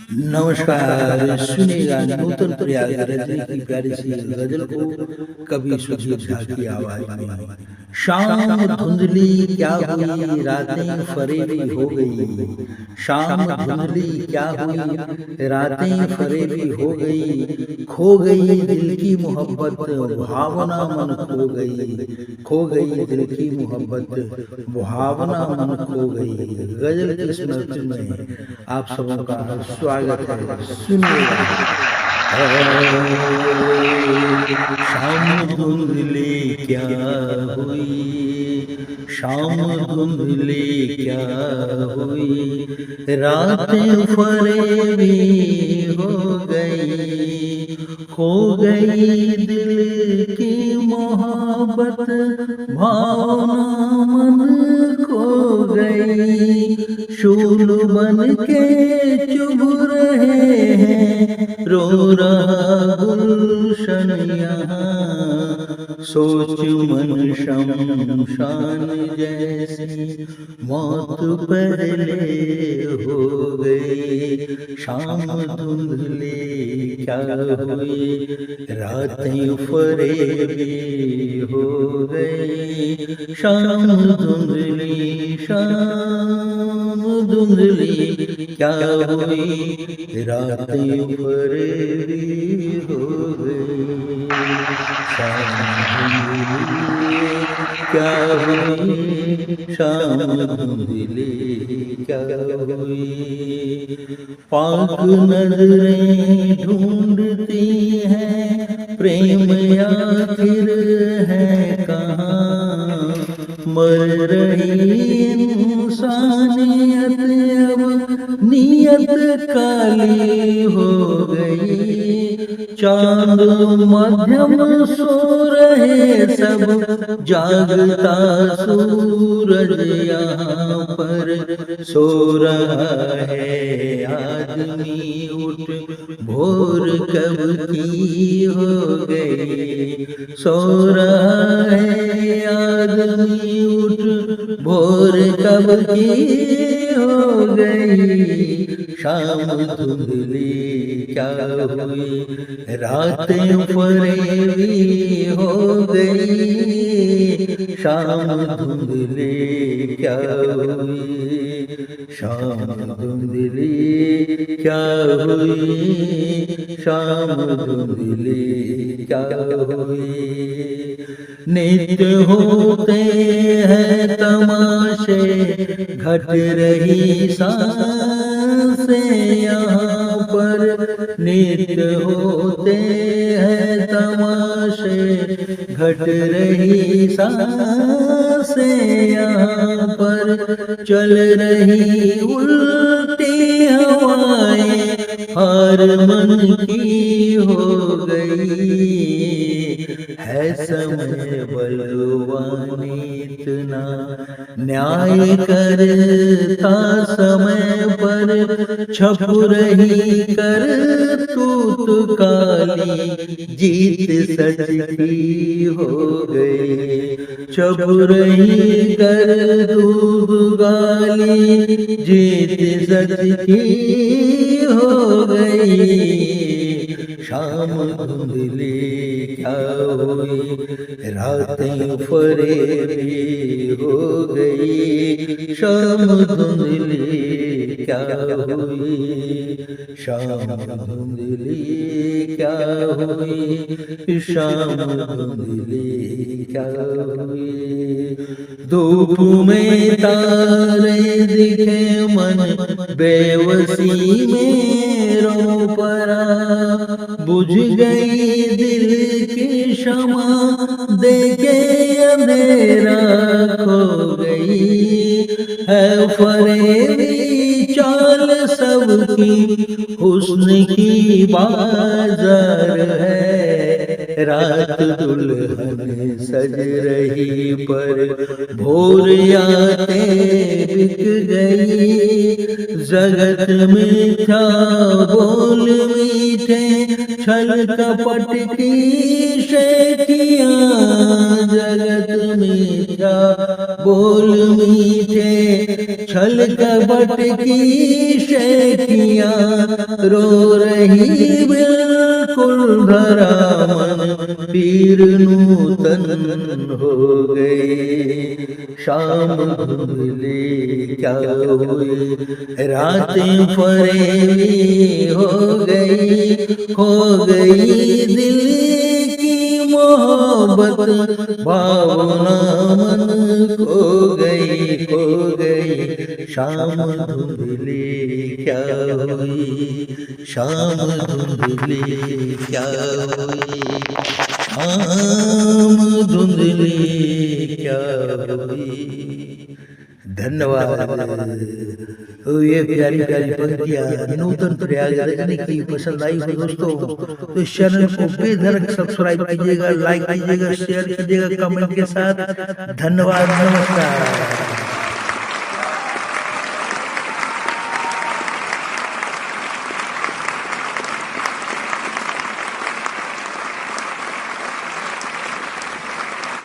नमस्कार। सुनिएगा नूतन प्रयागराज की प्यारी सी गजल को कभी सुजीत झा की आवाज में। शाम धुंधली क्या हुई, रातें फरेबी हो गई। शाम धुंधली क्या हुई, रातें फरेबी हो गई। खो गई दिल की मोहब्बत, भावना मन खो गई। खो गई दिल की मोहब्बत, भावना मन खो गई। गजल की स्मृति में आप सबों का स्वागत है। सुनिएगा। शाम धुंधली क्या हुई, शाम धुंधली क्या हुई, रातें फरेबी हो गई। खो गई दिल की मोहब्बत, भावना मन खो गई। शूल बन के चुभ रहे हैं, रो रहा गुलशन यहाँ। सोच मन शमशान जैसी, मौत पहले हो गई। शाम धुंधली क्या हुई, रातें फरेबी हो गई। शाम धुंधली, शाम धुंधली क्या हुई, रातें फरेबी हो गई। शाम धुंधली क्या हुई, शाम धुंधली क्या हुई। पाक नजरें ढूंढती हैं, प्रेम आखिर है कहाँ। मर रही इंसानियत, अब नियत काली हो गई। चांद मध्यम सो रहे सब, जागता सूरज यहाँ पर सो रहा है। आदमी उठ, भोर कब की हो गई। सो रहा है आदमी उठ, भोर कब की हो गई। शाम धुंधली क्या हुई, रातें फरेबी हो गई। शाम धुंधली क्या हुई, शाम धुंधली क्या हुई, शाम धुंधली क्या हुई। नित्य होते हैं तमाशे, घट रही सांसें यहाँ पर। नित्य होते हैं तमाशे, घट रही सांसें यहाँ पर। चल रही उल्टी हवाएं, हर मन की हो गई। है समय बलवानी इतना, न्याय करता समय पर। छप रही कर तूत काली, जीत सच की हो गई। छप रही कर तूत काली, जीत सच की हो गई। शाम धुंधली क्या हुई, रातें फरेबी हो गई। शाम धुंधली क्या हुई, शाम धुंधली क्या हुई, शाम धुंधली क्या हुई। धूप में तारे दिखे मन, बेबसी में रो पड़ा। बुझ गई दिल की शमा, देखे अंधेरा खो गई। है फरेबी चाल सबकी, हुस्न की बाजार है। रात दुल्हन सज रही पर, भोर आते बिक गई। जगत में था बोल मीठे, छल कपट की शेखियाँ। जगत में था बोल मीठे, छल कपट की शैखियाँ रो रही बिल्कुल भरा मन पीर नूतन हो गए। शाम धुंधली क्या हुई रातें फरेबी हो गई, खो गई दिल की मोहब्बत भावना मन खो गई, खो गई। शाम धुंधली क्या हुई, शाम धुंधली क्या हुई, शाम धुंधली क्या हुई। धन्यवाद। तो ये प्यारी प्यारी पंक्तियां नूतन प्रयाग रजनी की पसंद आई हो दोस्तों, तो इस चैनल को बेधड़क सब्सक्राइब कीजिएगा, लाइक कीजिएगा, शेयर कीजिएगा कमेंट के साथ। धन्यवाद, नमस्कार।